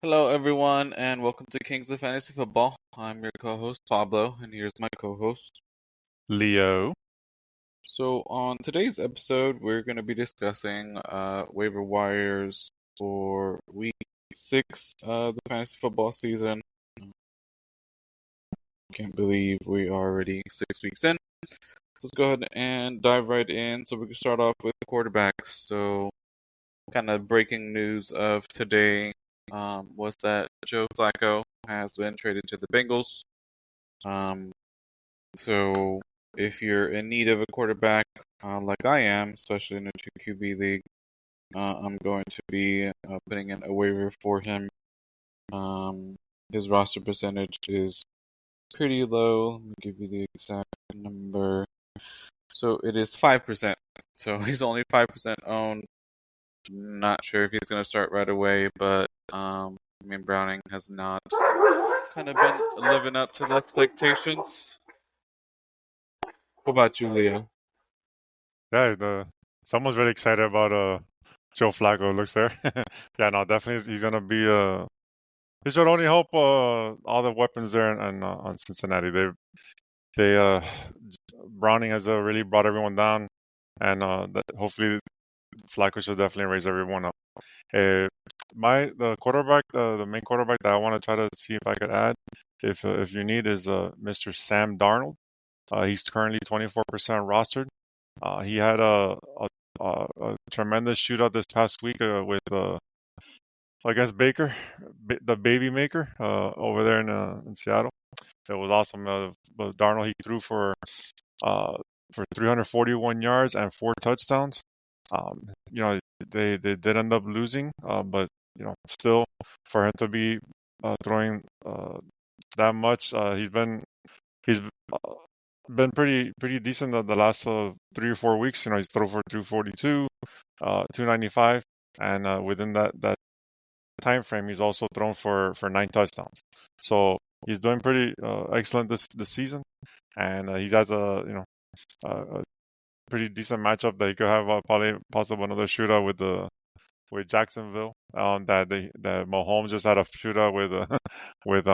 Hello, everyone, and welcome to Kings of Fantasy Football. I'm your co-host Pablo, and here's my co-host. Leo. So, on today's episode, we're going to be discussing waiver wires for Week 6 of the fantasy football season. Can't believe we are already 6 weeks in. Let's go ahead and dive right in. So we can start off with quarterbacks. So, kind of breaking news of today was that Joe Flacco has been traded to the Bengals. So if you're in need of a quarterback, like I am, especially in a 2 QB league, I'm going to be putting in a waiver for him. His roster percentage is pretty low. Let me give you the exact number. So it is 5%. So he's only 5% owned. Not sure if he's going to start right away, but Browning has not kind of been living up to the expectations. What about you, Leo? Yeah, someone's really excited about Joe Flacco. Looks there. Yeah, no, definitely he's gonna be This should only help all the weapons there on Cincinnati. They Browning has really brought everyone down, and hopefully Flacco should definitely raise everyone up. Uh, the main quarterback that I want to try to see if I could add, if you need, is Mr. Sam Darnold. He's currently 24% rostered. He had a tremendous shootout this past week with against Baker, the baby maker, over there in Seattle. It was awesome. But Darnold, he threw for 341 yards and 4 touchdowns. They did end up losing, but still, for him to be throwing that much, he's been pretty decent the last 3 or 4 weeks. He's thrown for 242, 295, and within that time frame, he's also thrown for 9 touchdowns. So he's doing pretty excellent this season, and he has a pretty decent matchup that he could have probably possible another shootout with Jacksonville. That Mahomes just had a shootout with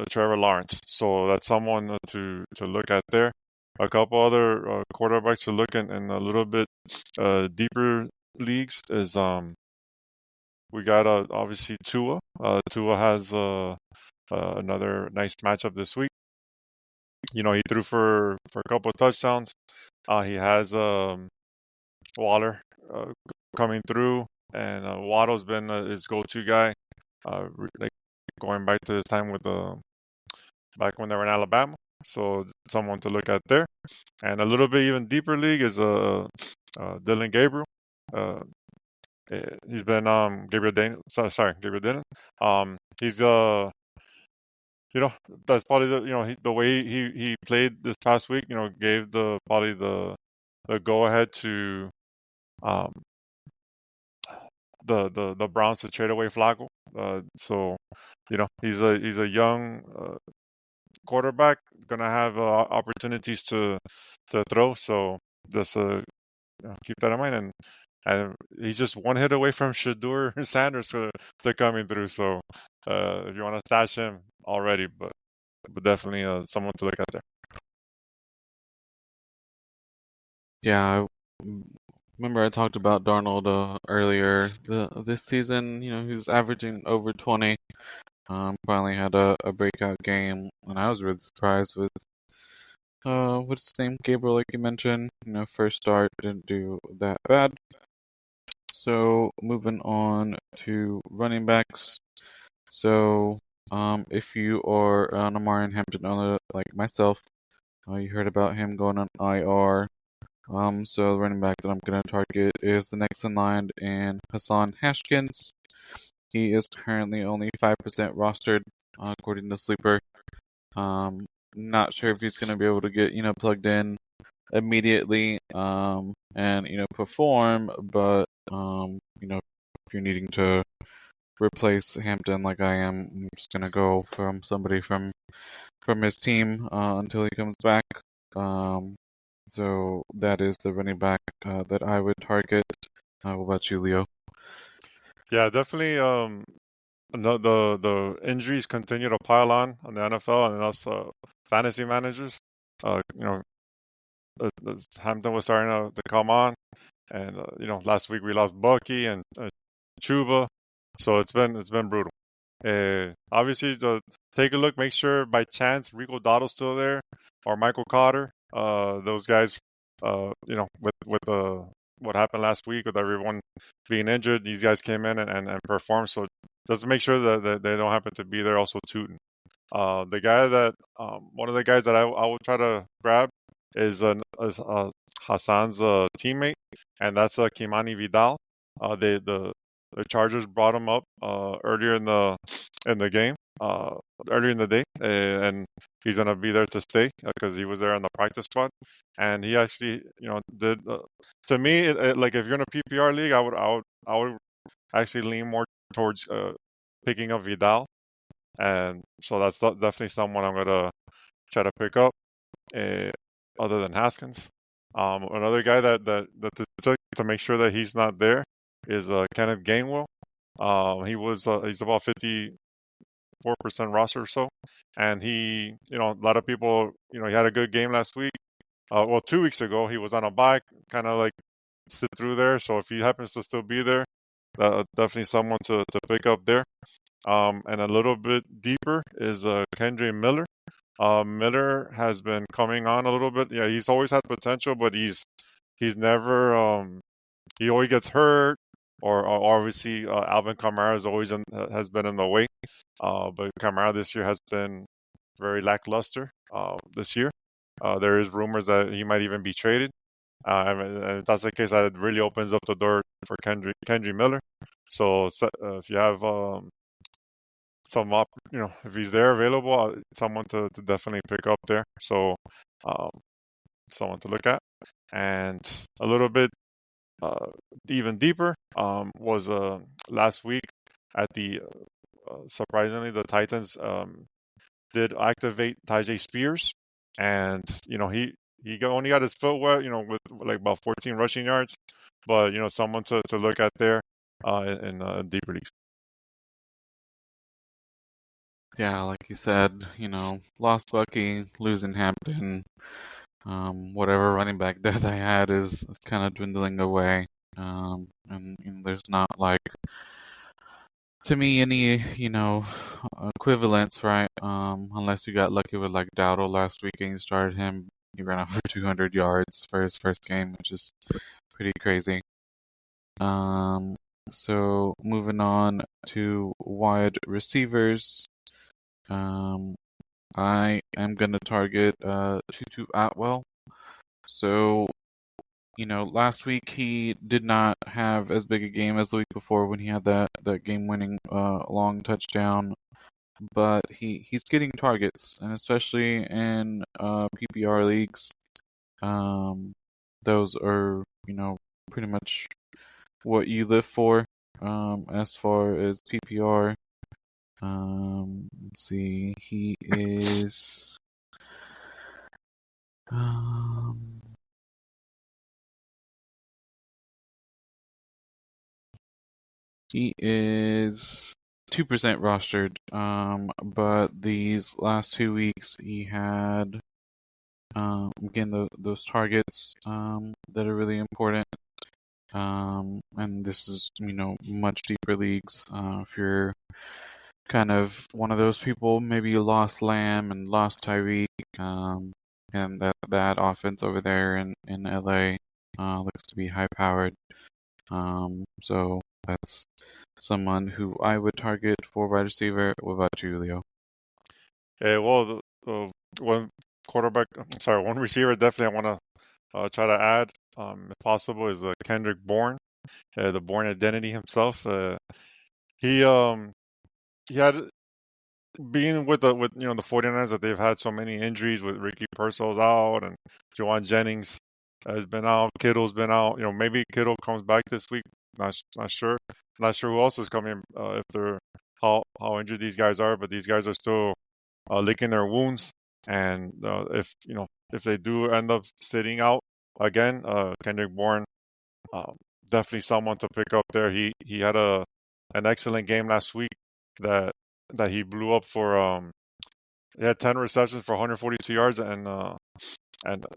Trevor Lawrence. So that's someone to look at there. A couple other quarterbacks to look in a little bit deeper leagues is we got obviously Tua. Tua has another nice matchup this week. He threw for a couple of touchdowns. He has Waller coming through, and Waddle's been his go-to guy. Like going back to his time back when they were in Alabama. So someone to look at there. And a little bit even deeper league is Dylan Gabriel. He's been Gabriel Daniel. Sorry, Gabriel Daniel. He's that's probably the way he played this past week. Gave probably the go ahead to um the Browns to trade away Flacco. So he's a young quarterback, gonna have opportunities to throw. So just keep that in mind. And he's just one hit away from Shadur Sanders to coming through. So if you want to stash him already, but definitely someone to look at there. Yeah, remember I talked about Darnold earlier. This season, he's averaging over 20. Finally had a breakout game, and I was really surprised with what's his name, Gabriel, like you mentioned. First start didn't do that bad. So moving on to running backs. So if you are an Amari Hampton owner like myself, you heard about him going on IR. So the running back that I'm going to target is the next in line in Hassan Haskins. He is currently only 5% rostered, according to Sleeper. Not sure if he's going to be able to get, plugged in immediately, and, perform, but, if you're needing to replace Hampton like I am, I'm just going to go from somebody from his team, until he comes back. So that is the running back that I would target. What about you, Leo? Yeah, definitely. The injuries continue to pile on the NFL and also fantasy managers. You know, Hampton was starting to come on, and last week we lost Bucky and Chuba, so it's been brutal. Obviously, take a look, make sure by chance Rico Dotto's still there or Michael Carter. Those guys, with what happened last week with everyone being injured, these guys came in and performed. So just make sure that they don't happen to be there also tooting. The guy that one of the guys that I will try to grab is Hassan's teammate, and that's Kimani Vidal. The Chargers brought him up earlier in the game, earlier in the day, and he's gonna be there to stay because he was there on the practice squad, and he actually did. To me, like if you're in a PPR league, I would actually lean more towards picking up Vidal, and so that's definitely someone I'm gonna try to pick up. Uh, Other than Haskins, another guy that to make sure that he's not there is Kenneth Gainwell. He's about 54% roster or so, and a lot of people, he had a good game last week. Well, 2 weeks ago he was on a bike, kind of like sit through there. So if he happens to still be there, definitely someone to pick up there. And a little bit deeper is Kendre Miller. Miller has been coming on a little bit. Yeah, he's always had potential, but he's never he always gets hurt. Or obviously Alvin Kamara has been in the way. But Kamara this year has been very lackluster. This year, there is rumors that he might even be traded. And if that's the case, that really opens up the door for Kendry Miller. So if you have if he's there available, someone to definitely pick up there. So um, someone to look at. And a little bit even deeper was last week at the surprisingly the Titans did activate Tyjae Spears, and only got his foot wet, with like about 14 rushing yards, but someone to look at there in deeper leagues. Yeah, like you said, lost Bucky, losing Hampton. Whatever running back depth I had is kind of dwindling away. And there's not like, to me, any, equivalence, right? Unless you got lucky with like Dowdle last week and you started him, he ran out for 200 yards for his first game, which is pretty crazy. So moving on to wide receivers. I am gonna target Tutu Atwell. So, last week he did not have as big a game as the week before when he had that game-winning long touchdown, but he's getting targets, and especially in PPR leagues, those are pretty much what you live for as far as PPR. Let's see, um, he is 2% rostered. But these last 2 weeks he had again those targets that are really important. And this is much deeper leagues. If you're kind of one of those people, maybe you lost Lamb and lost Tyreek, and that offense over there in LA looks to be high powered. So that's someone who I would target for wide receiver. What about you, Leo? Well, one one receiver definitely I want to try to add, if possible, is Kendrick Bourne, the Bourne identity himself. He had being with the 49ers that they've had so many injuries with Ricky Pearsall's out and Juwan Jennings has been out, Kittle's been out. Maybe Kittle comes back this week. Not sure. Not sure who else is coming. If they're how injured these guys are, but these guys are still licking their wounds. And if they do end up sitting out again, Kendrick Bourne, definitely someone to pick up there. He had a an excellent game last week that he blew up for. He had 10 receptions for 142 yards, and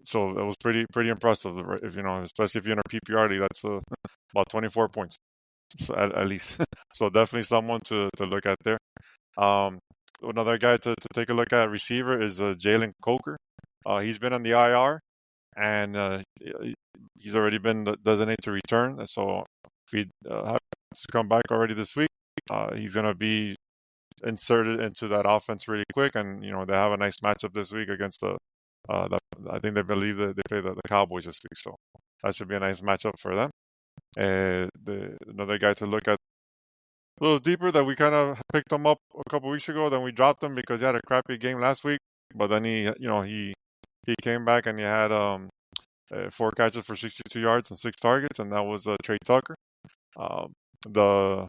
so it was pretty impressive. If you know, especially if you're in a PPR league, that's about 24 points, so at least. So definitely someone to look at there. Um, Another guy to take a look at receiver is Jalen Coker. He's been on the IR, and he's already been designated to return. So if he has to come back already this week, he's going to be inserted into that offense really quick. And you know they have a nice matchup this week against the I think they believe that they play the Cowboys this week, so that should be a nice matchup for them. Another guy to look at a little deeper that we kind of picked him up a couple weeks ago, then we dropped him because he had a crappy game last week. But then he came back and he had 4 catches for 62 yards and 6 targets, and that was Trey Tucker. Um, the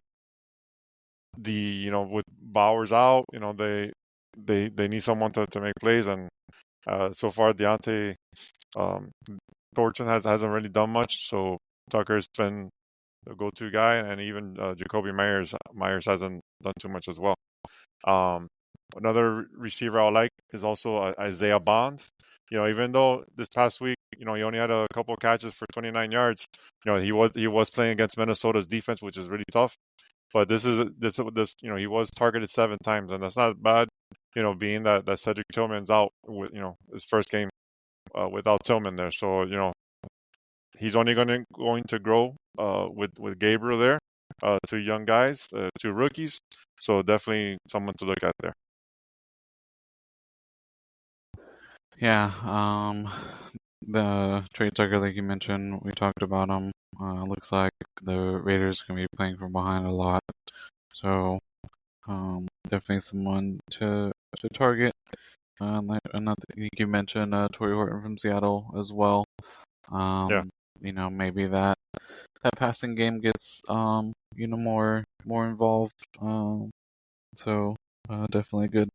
with Bowers out, they need someone to make plays, and so far Deontay um, Thornton hasn't really done much, so Tucker's been the go-to guy, and even Jacoby Myers hasn't done too much as well. Um, Another receiver I like is also Isaiah Bond. Even though this past week, he only had a couple of catches for 29 yards. He was playing against Minnesota's defense, which is really tough. But he was targeted 7 times, and that's not bad. Being that Cedric Tillman's out with his first game without Tillman there, so he's only going to grow with Gabriel there. 2 young guys, 2 rookies. So definitely someone to look at there. Yeah, the Trey Tucker, like you mentioned, we talked about him. Looks like the Raiders can be playing from behind a lot, so definitely someone to target. Another, you mentioned Torrey Horton from Seattle as well. Yeah. Maybe that passing game gets more involved. So definitely a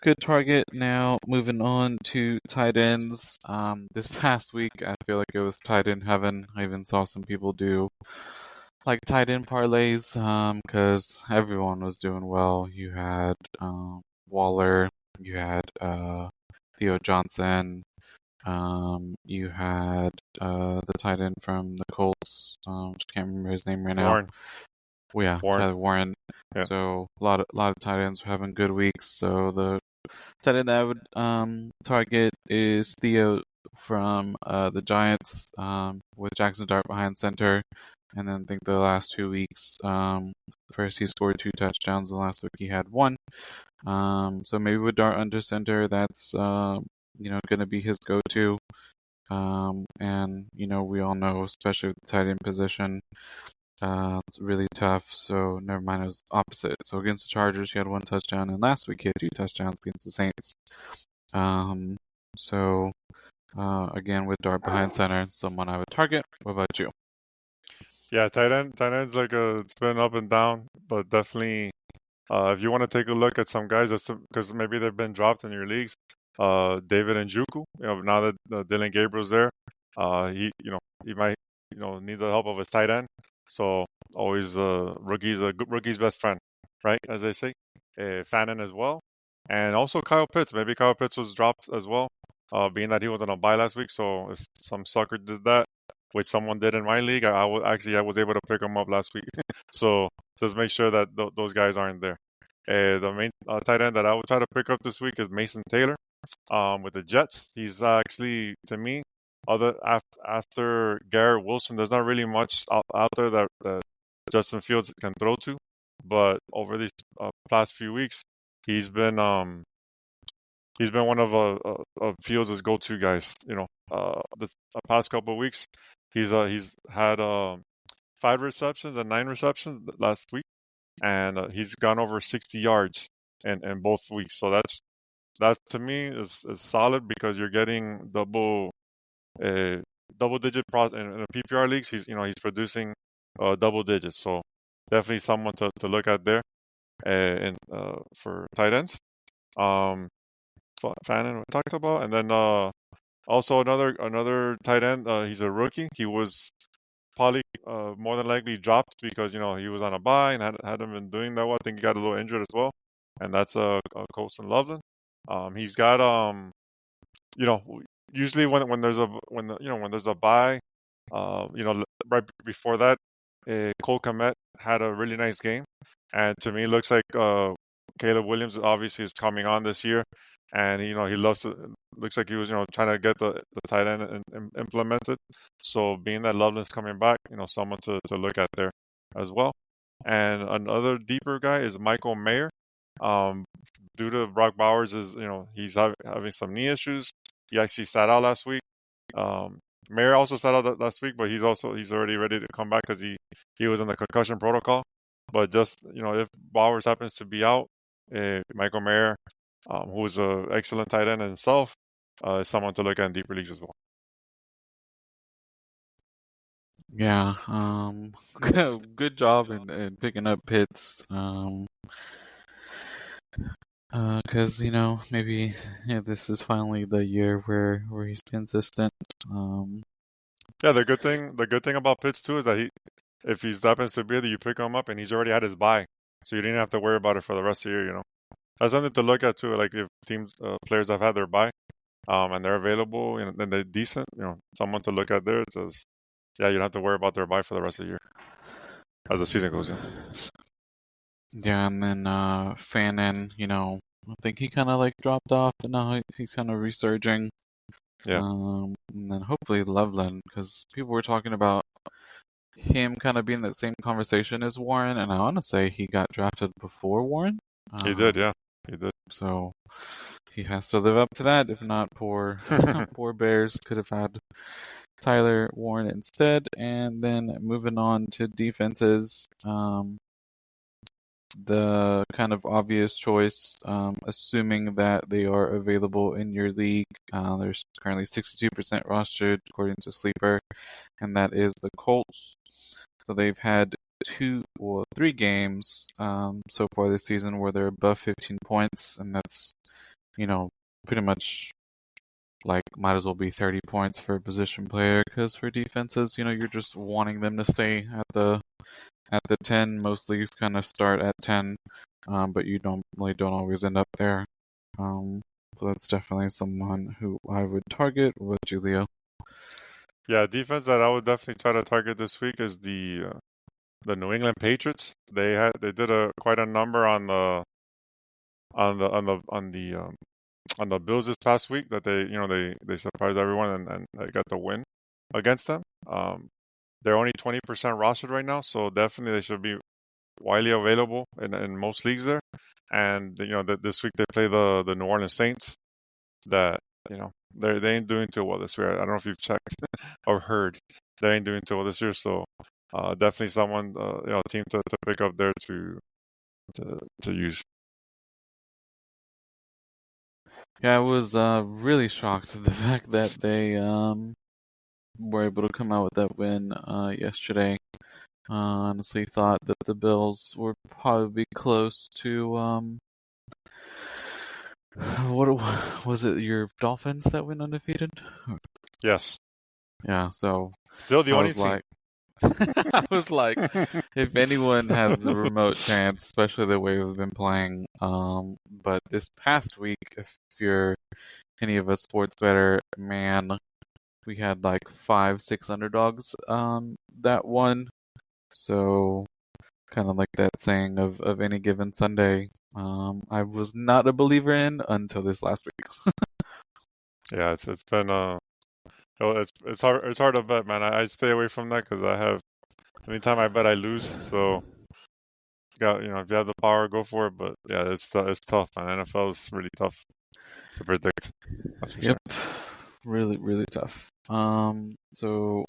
good target. Now moving on to tight ends. This past week I feel like it was tight end heaven. I even saw some people do like tight end parlays because everyone was doing well. You had Waller, you had Theo Johnson, you had the tight end from the Colts. Just can't remember his name right now. Warren. Well, yeah, Warren. Tyler Warren. Yeah. So a lot of tight ends were having good weeks. So the tight end that I would target is Theo from the Giants with Jackson Dart behind center. And then I think the last 2 weeks, first he scored 2 touchdowns, and last week he had one. So maybe with Dart under center, that's going to be his go-to. And we all know, especially with the tight end position, it's really tough. So never mind, it was opposite. So against the Chargers, he had 1 touchdown, and last week he had 2 touchdowns against the Saints. So again with Dart behind center, someone I would target. What about you? Yeah, tight end's like it's been up and down, but definitely if you want to take a look at some guys, because maybe they've been dropped in your leagues, David Njoku, now that Dylan Gabriel's there, he might need the help of his tight end. So always rookie's best friend, right? As they say, Fannin as well, and also Kyle Pitts. Maybe Kyle Pitts was dropped as well, being that he was on a bye last week. So if some sucker did that, which someone did in my league, I was able to pick him up last week. So just make sure that those guys aren't there. The main tight end that I would try to pick up this week is Mason Taylor with the Jets. He's actually, to me, after Garrett Wilson, there's not really much out there that Justin Fields can throw to. But over these past few weeks, he's been one of Fields' go-to guys. The past couple of weeks, he's had 5 receptions and 9 receptions last week, and he's gone over 60 yards in both weeks. So that to me is solid because you're getting double digit in the PPR leagues. He's producing double digits. So definitely someone to look at there and for tight ends. Fannin we talked about, and then also another tight end. He's a rookie. He was probably more than likely dropped because he was on a bye and hadn't been doing that well. I think he got a little injured as well, and that's Colson Loveland. He's got you know, usually when there's a when there's a bye, right before that, Cole Kmet had a really nice game, and to me, it looks like Caleb Williams obviously is coming on this year, and he loves to. Looks like he was trying to get the tight end implemented. So being that Loveland's coming back, someone to look at there as well. And another deeper guy is Michael Mayer. Um, Due to Brock Bowers he's having some knee issues. He actually sat out last week. Mayer also sat out last week, but he's already ready to come back because he was in the concussion protocol. But just if Bowers happens to be out, Michael Mayer, who is an excellent tight end himself, is someone to look at in deeper leagues as well. Yeah, good job in picking up Pitts. Because maybe this is finally the year where he's consistent. Yeah, the good thing about Pitts too is that if he happens to be there, you pick him up and he's already had his bye, so you didn't have to worry about it for the rest of the year. That's something to look at too. Like if players have had their bye, and they're available and they're decent, someone to look at there. It's yeah, you don't have to worry about their bye for the rest of the year as the season goes. Yeah, and then Fannin, I think he kind of like dropped off, but now he's kind of resurging. Yeah. And then hopefully Loveland, because people were talking about him kind of being that same conversation as Warren, and I want to say he got drafted before Warren. He did, yeah, he did. So he has to live up to that. If not, poor poor Bears could have had Tyler Warren instead. And then moving on to defenses, the kind of obvious choice, assuming that they are available in your league. There's currently 62% rostered according to Sleeper, and that is the Colts. So they've had 3 games so far this season where they're above 15 points, and that's, pretty much like might as well be 30 points for a position player, because for defenses, you're just wanting them to stay at the 10. Most leagues kind of start at 10, but you don't always end up there. So that's definitely someone who I would target. What about you, Leo? Yeah, defense that I would definitely try to target this week is the New England Patriots. They did quite a number on the Bills this past week that they surprised everyone and they got the win against them. They're only 20% rostered right now, so definitely they should be widely available in most leagues there. And this week they play the New Orleans Saints. That they ain't doing too well this year. I don't know if you've checked or heard. They ain't doing too well this year, so definitely someone team to pick up there to use. Yeah, I was really shocked at the fact that they were able to come out with that win yesterday. Honestly thought that the Bills were probably close to what was it? Your Dolphins that went undefeated? Yes. Yeah. So Still the I only was team. like, I was like, if anyone has a remote chance, especially the way we've been playing, but this past week, if you're any of us sports better, man, we had like 5-6 underdogs that won. So kind of like that saying of any given Sunday. I was not a believer in until this last week. Yeah, it's been it's hard to bet, man. I stay away from that because anytime I bet I lose. So if you have the power, go for it. But yeah, it's tough, man. NFL is really tough to predict. That's for Yep, sure. really, really tough. So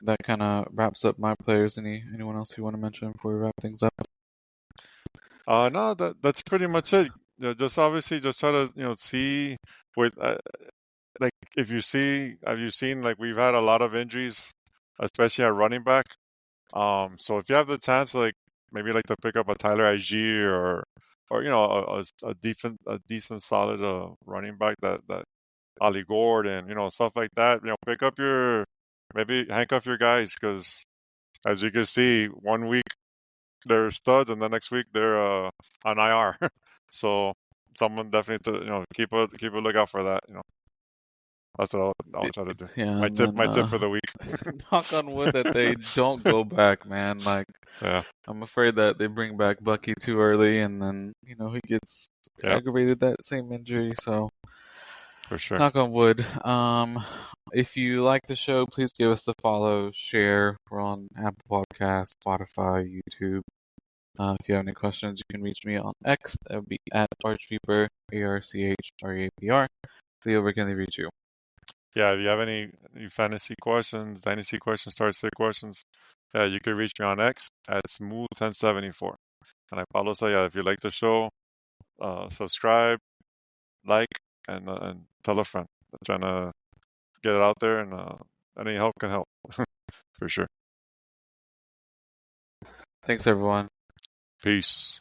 that kind of wraps up my players. Anyone else you want to mention before we wrap things up? No, that's pretty much it. Just obviously just try to see with like if you see have you seen like we've had a lot of injuries, especially at running back. So if you have the chance, like maybe like to pick up a Tyler IG or a decent solid running back that Ali Gordon, stuff like that. Pick up your maybe handcuff your guys because, as you can see, 1 week they're studs, and the next week they're on IR. So someone definitely to keep a lookout for that. That's what I'll try to do. Yeah, My and tip then my tip for the week. knock on wood that they don't go back, man. Like, Yeah, I'm afraid that they bring back Bucky too early, and then he gets yeah, aggravated that same injury. So, for sure. knock on wood. If you like the show, please give us a follow, share. We're on Apple Podcasts, Spotify, YouTube. If you have any questions, you can reach me on X. That would be at Archreaper, ARCHREAPR. Leo, where can they reach you? Yeah, if you have any fantasy questions, dynasty questions, start sit questions, you can reach me on X at smooth1074. And I follow. So yeah, if you like the show, subscribe, like, and tell a friend. I'm trying to get it out there, and any help can help for sure. Thanks, everyone. Peace.